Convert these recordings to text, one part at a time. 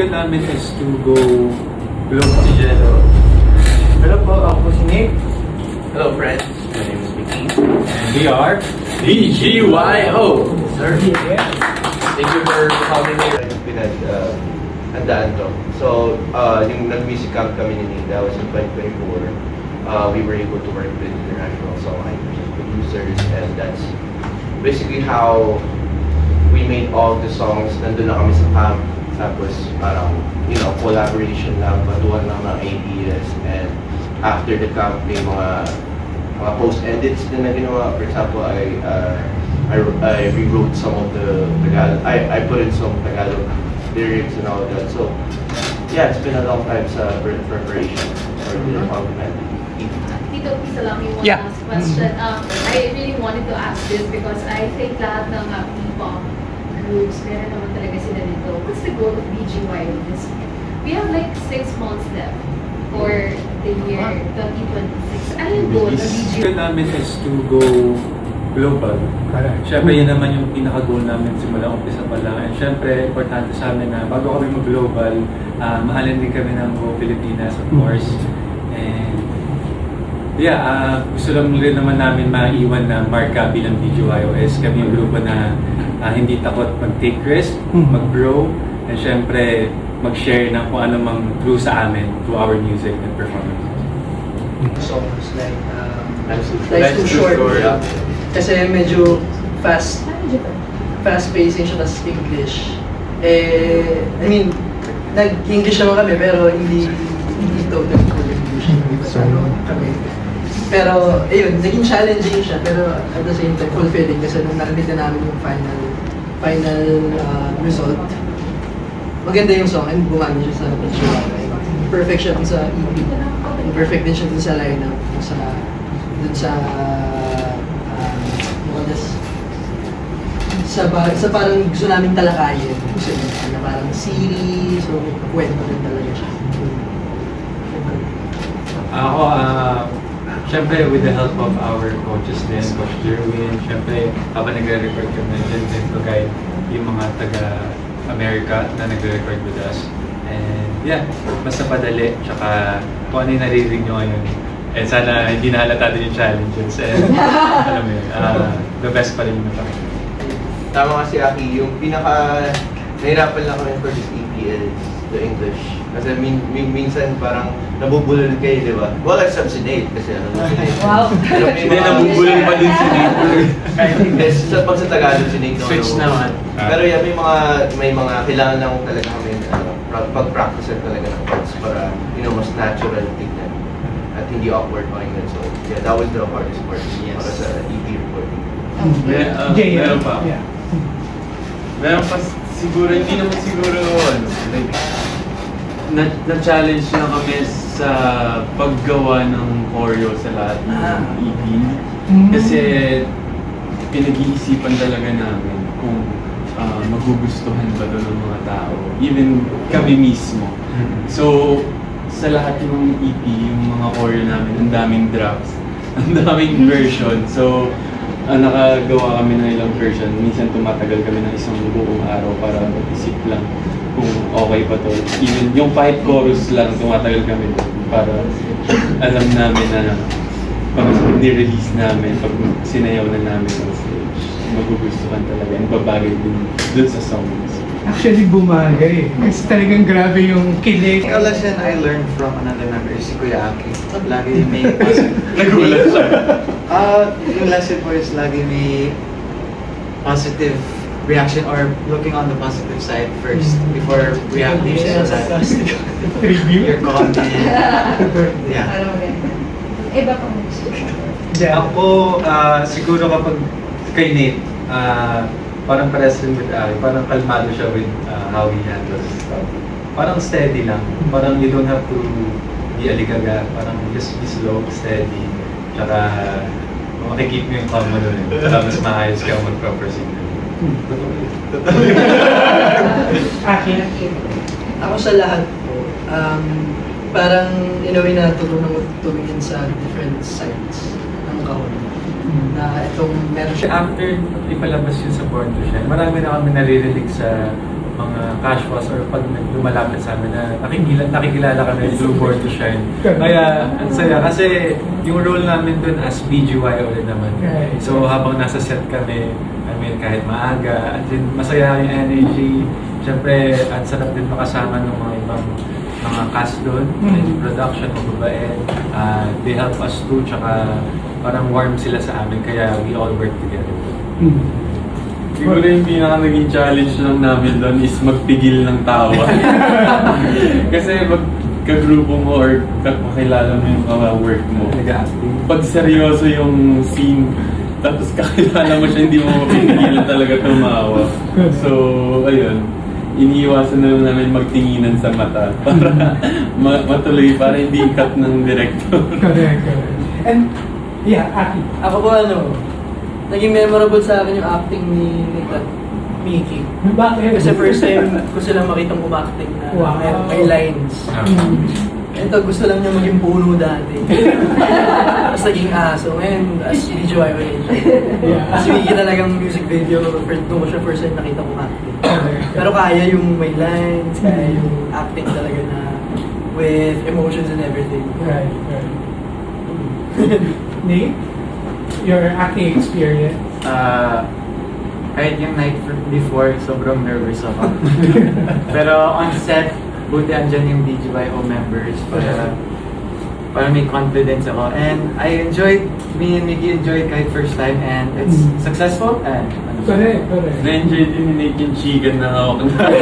goal namin is to go global si Jello. Hello po, ako po si Nick. Hello friends, my name is Mickey. And we are BGYO! Sir, Yes. thank you for having me. Handaan to. So, yung nag-music camp kami ni Nick, that was in 2024. We were able to work with international songwriters and producers, and that's basically how we made all the songs. Nandun na kami sa camp, tapos parang, collaboration lang, batuan lang ng ideas, and after the camp, may mga post-edits din na ginawa. For example, I rewrote some of the Tagalog, I put in some Tagalog lyrics and all that. So, yeah, it's been a long time sa preparation for the compliment. Tito, isa lang yung one Yeah. last question. I really wanted to ask this because I think lahat ng P-pop groups, meron naman talaga sila dito. What's the goal of BGY this year? We have like 6 months left for the year 2026. Ano yung goal ng BGY? goal namin is to go global. Siyempre, yun naman yung pinaka-goal namin simula umpisa pa lang. And siyempre, importante sa amin na bago kami mag-global, mahalin din kami ng buong Pilipinas, of course. And yeah, gusto lang rin naman namin maiwan na marka bilang BGYOS. Kami yung grupo na hindi takot mag-take risk, mag-grow, and syempre, mag-share ng kung ano mang true sa amin through our music and performance. Songs like, Life's Life's Too Short. Yeah. kasi medyo fast-paced siya, tas English. I mean, nag-English naman kami, pero hindi totally full English. Kami. Pero, ayun, naging challenging siya, pero at the same time, fulfilling kasi nung narinig na namin yung final result, maganda yung song and bumagi siya sa BGY. Perfect siya dun sa EP. And perfect din siya dun sa lineup, dun sa sa parang gusto namin talakayin. Gusto namin na parang series, so kwento rin talaga siya. Ako, syempre with the help of our coaches din, Coach Jerwin, syempre habang nagre-record kami din to guide yung mga taga-America na nagre-record with us. And yeah, basta padali, tsaka kung ano yung naririnig nyo ngayon. And sana hindi nahalata din yung challenges. And alam mo yun, the best pa rin yung napakita. Tama kasi Aki, yung nahirapan lang kami for this EP is the English. Kasi minsan parang nabubulol kayo, di ba? Well, except si Nate, kasi Nate. Wow. Pero may Hindi, nabubulol pa din si Nate. Yes, pag sa Tagalog si Nate. Switch naman. Pero yeah, may mga kailangan lang talaga kami pag-practice talaga ng parts para, mas natural tignan. At hindi awkward pakinggan. So, yeah, that was the hardest part para sa EP recording. Meron pa. Meron pa siguro, hindi naman siguro like, na-challenge na kami sa paggawa ng choreo sa lahat ng EP. Kasi pinag-iisipan talaga namin kung magugustuhan ba doon ng mga tao. Even kami mismo. So, sa lahat ng EP, yung mga choreo namin, ang daming drafts, ang daming version. So, nakagawa kami ng ilang version. Minsan tumatagal kami ng isang buong araw para mag-isip lang kung okay pa to. Even yung 5 chorus lang, tumatagal kami doon para alam namin na pag ni-release namin, pag sinayaw na namin on stage, magugustuhan talaga and babagay din dun sa songs. Actually, bumagay. Kasi talagang grabe yung kilig. A lesson I learned from another member is si Kuya Aki. Lagi may Nagulat siya. yung lesson po is lagi may positive reaction or looking on the positive side first before reacting so that Review. your content. Yeah. Ano maganda? Iba pang gusto. Ako, siguro kapag kay Nate, parang parehas rin with Ari, parang kalmado siya with how he handles stuff. Parang steady lang. Parang you don't have to be aligaga. Parang just be slow, steady. Tsaka makikip mo yung calm mo doon. Tsaka mas maayos ka mag-proceed. Akin. Ako sa lahat po, parang in a way natutunan ko tumingin sa different sides ng kahon. Na itong meron siya. After ipalabas yun sa Born to Shine, marami na kami naririnig sa mga casuals or pag lumalapit sa amin na nakikilala kami through Born to Shine. Kaya ang saya kasi yung role namin dun as BGY ulit naman. Right. So habang nasa set kami, I mean kahit maaga, at then masaya yung energy. Siyempre, ang sarap din makasama ng mga ibang mga cast doon, yung production, mababae. They help us too, tsaka parang warm sila sa amin, kaya we all work together. Siguro yung pinaka naging challenge lang namin doon is magpigil ng tawa. Kasi pag kagrupo mo or kakilala mo yung kawa-work mo, Nag-acting. pag seryoso yung scene, tapos kakilala mo siya, hindi mo mapigilan talaga tumawa. So, ayun. Iniiwasan na lang namin magtinginan sa mata para matuloy, para hindi cut ng director. Correct. And, yeah, Aki. Ako po naging memorable sa akin yung acting ni Nick at Mickey. Bakit? Kasi first time ko silang makitang umacting na Wow. may lines. Mm. Ito, gusto lang niya maging puno dati. Tapos naging aso. Ngayon, as BGY ulit siya. Yeah. As Mickey talagang music video, doon ko siya first time nakita kong acting. Pero kaya yung may lines, kaya yung acting talaga na with emotions and everything. Right. Nate, your acting experience? Kahit yung night before, sobrang nervous ako. Pero on set, buti andyan yung BGYO members para may confidence ako. And me and Mickey enjoyed kahit first time and it's successful. And Correct. Na-enjoy din ni Nick yung chicken na hawak na.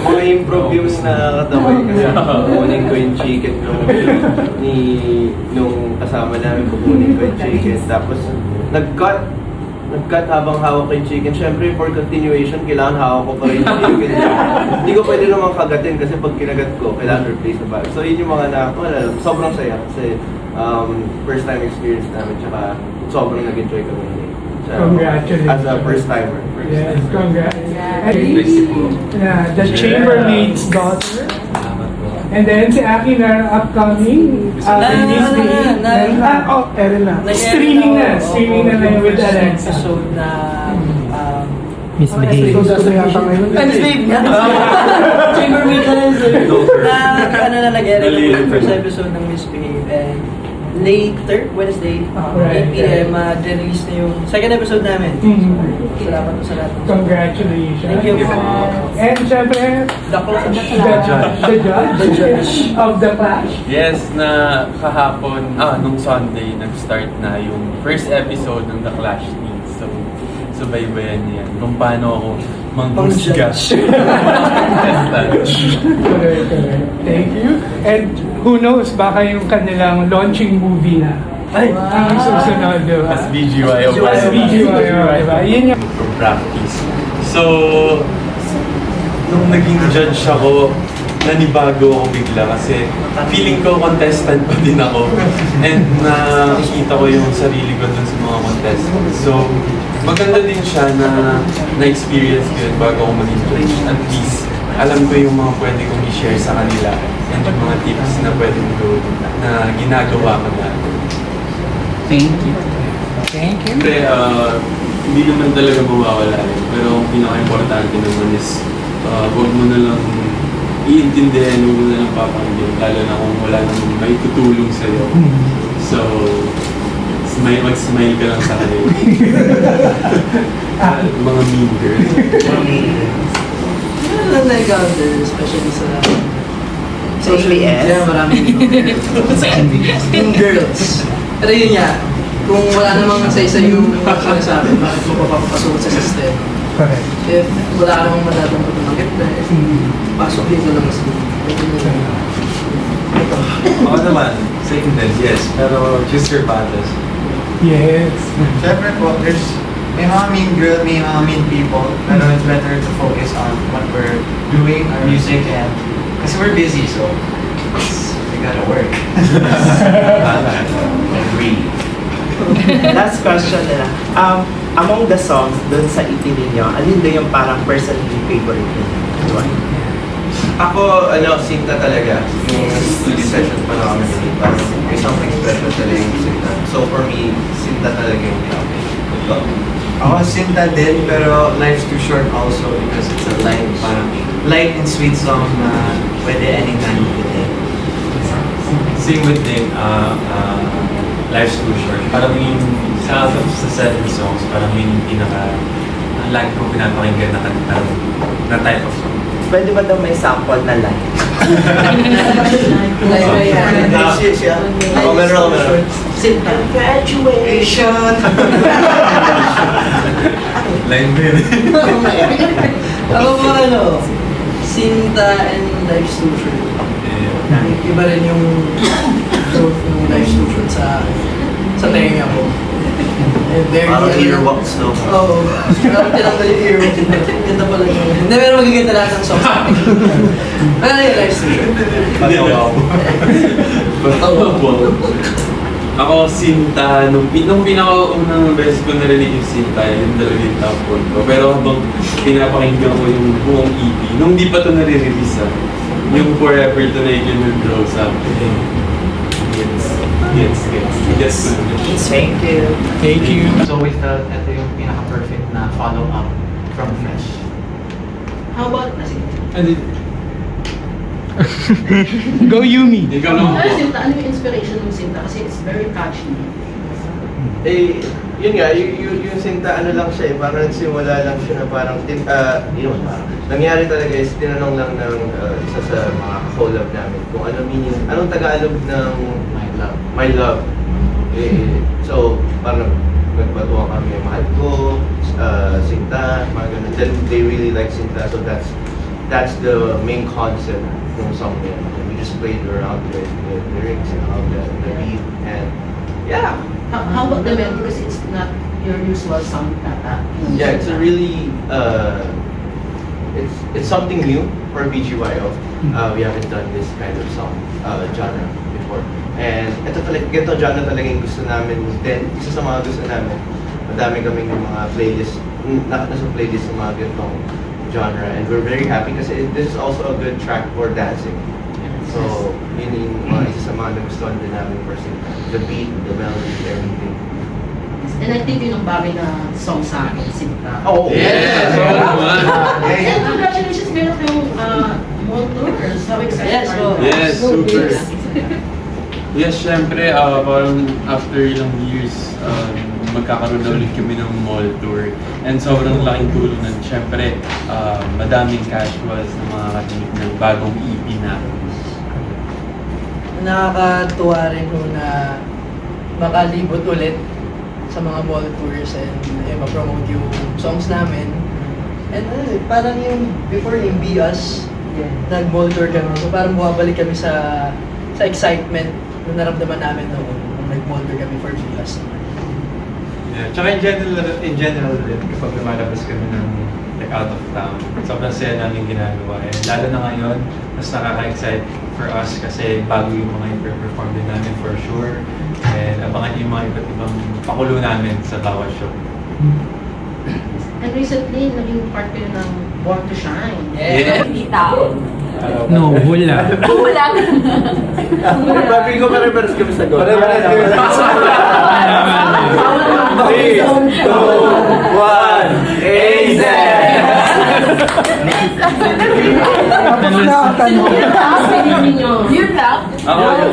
Mga improve yung nakakatawa kasi kukunin ko yung chicken nung kasama namin, kukunin ko yung chicken. Tapos nag-cut habang hawak ko yung chicken. Siyempre, for continuation, kailangan hawak ko pa rin yung chicken. Hindi ko pwede naman kagatin kasi pag kinagat ko, kailangan replace na bag. So yun yung mga sobrang saya kasi first time experience namin, tsaka sobrang nag-enjoy kami. Congratulations. As a first timer. Yes, congrats. And the Yeah. chambermaid's daughter. Salamat po. And then si Aki na upcoming Miss Day. Erin na. Streaming na with Alexa. Episode na Miss Behave. Miss Babe nga. Chambermaid na rin sir. Na nag-edit yung first episode ng Miss Behave and later, Wednesday, Right. 8 p.m. Release na yung second episode namin. Salamat po sa lahat. Congratulations. Thank you po. And syempre, The Clash. the judge of the Clash. Yes, na kahapon, nung Sunday, nag-start na yung first episode ng The Clash Teens. So, subaybayan niya kung paano ako manghusga. Correct. Thank you. And who knows, baka yung kanilang launching movie na. Ang susunod, di ba? As BGYO. As BGYO, di ba? Yun yung From practice. So, nung naging judge ako, nanibago ako bigla kasi feeling ko contestant pa din ako. And nakikita ko yung sarili ko dun sa mga contestants. So, maganda din siya na na-experience ko yun bago ako maging judge. At least, alam ko yung mga pwede kong i-share sa kanila and yung mga tips na pwede ko na ginagawa ko na. Thank you. Thank you. Siyempre, hindi naman talaga mawawala yun. Pero ang pinaka-importante naman is huwag mo na lang iintindihan, huwag mo na lang papakinggan, lalo na kung wala namang may tutulong sa'yo. So, mag-smile ka lang sa kanila. Mga mean girls. Ano lang na-encounter, especially sa social ABS? media, maraming yung girls. Pero yun nga, kung wala namang isa-isa yung sinasabi, bakit mo pa papapasok sa system? correct. If wala ka namang matatampot ng maganda, pasok dito lang sa Ako naman, same din, yes. Pero choose your battles. Yes. Siyempre po, may mga mean girl, may mga mean people, pero it's better to focus on what we're doing, our music, and kasi we're busy, so we gotta work. Agree. Last question nila. Among the songs dun sa EP ninyo, alin din yung parang personally favorite ninyo? Ako, Sinta talaga. Yung studio sessions pa na kami ganito. Parang may something special talaga yung Sinta. So for me, Sinta talaga yung pinaka. Ako Sinta din, pero Life's Too Short also because it's a light, parang light and sweet song na pwede anytime of the day. Same with din, Life's Too Short. Parang yung sa out of the 7 songs, parang yun yung pinaka lagi ko pinapakinggan na kanta na type of song. Pwede ba daw may sample na line? Meron. Sinta. Graduation! Line mo yun. Ako po Sinta and Life's Too Short. Iba rin yung growth ng Life's Too Short sa tenga ko. Very Parang earwax, no? Oo. Parang tinanggal yung earwax. Ganda pala yun. Hindi, pero magaganda lahat ng songs. Pero yung Life's Too Short. Ako, Sinta, nung pinakaunang beses ko narinig yung Sinta, yun talaga yung top 1 ko. Pero habang pinapakinggan ko yung buong EP, nung di pa ito nare-release yung Forever Tonight Yun Will Grow Something. Gets. Thank you. Thank you. So we felt ito yung pinaka-perfect na follow-up from Fresh. How about, Go Yumi. Ikaw naman po. Sinta, ano yung inspiration ng Sinta? Kasi it's very catchy. Eh, yun nga, yung Sinta, ano lang siya parang simula lang siya na parang, nangyari talaga is tinanong lang ng isa sa mga collab namin kung ano meaning, anong Tagalog ng My Love. So, parang nagbatuan kami, mahal ko, Sinta, mga ganun. Then they really like Sinta, so that's the main concept ng song niya. We just played around with the lyrics and all the beat, and yeah. How about the melody? Because it's not your usual song kata. Yeah, it's a really it's something new for BGYO. We haven't done this kind of song genre before. And ito talaga, ganito genre talaga yung gusto namin. Then, isa sa mga gusto namin, madami kaming mga playlist, nasa playlist ng mga ganitong genre. And we're very happy kasi this is also a good track for dancing. So, yun yung isa sa mga nagustuhan din namin for Sinta. The beat, the melody, everything. And I think yun ang bagay na song sa akin, Sinta. Oh, Yes! And congratulations, meron kayong more tours. How excited Yes, are you? Yes, super. Yes, syempre, parang after ilang years, magkakaroon na ulit kami ng mall tour. And sobrang laking tulong nun. Syempre, madaming casuals na makakatinig ng bagong EP na. Nakakatuwa rin ho na makalibot ulit sa mga mall tours and ma-promote yung songs namin. And parang yung before yung Be Us, nag-mall tour kami. So parang bumabalik kami sa excitement na naramdaman namin noon nung nag-mall tour kami for Be Us. Yeah. Tsaka in general rin, kapag lumalabas kami ng like out of town, sobrang saya namin ginagawa. And lalo na ngayon, mas nakaka-excite for us kasi bago yung mga i-perform din namin for sure. And abangan yung mga iba't ibang pakulo namin sa bawat show. And recently, naging part kayo ng Born to Shine. Yeah. Hindi tao. No, wala. Wala ka. Bago ko pare-pares kami sa go. Three, two, one, AZ! Yun lang. Ako yung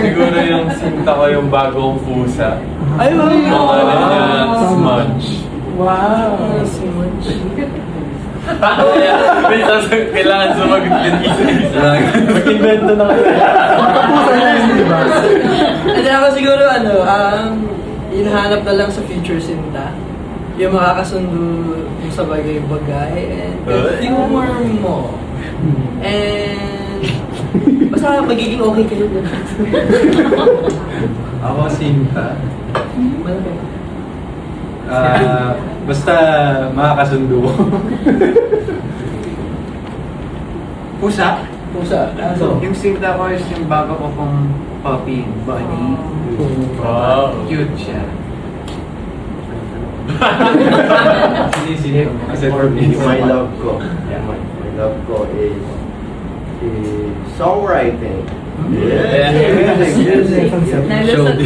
siguro yung Sinta ko yung bagong pusa. Ay, Yung pangalan niya, Smudge. Wow! Kailangan sumagot din isa-isa. Mag-invento na kayo. Hindi ako siguro hinahanap na lang sa future Sinta. Yung makakasundo yung sa bagay-bagay and humor mo. And basta magiging okay kayo din. Ako, Sinta. Basta makakasundo. Pusa? Pusa. Yung Sinta ko is yung bago ko pong puppy, Bunny. Wow. Cute siya. Sinisip mo. Kasi for me, My love ko. My love ko is songwriting. Yeah. Music. Nalusot.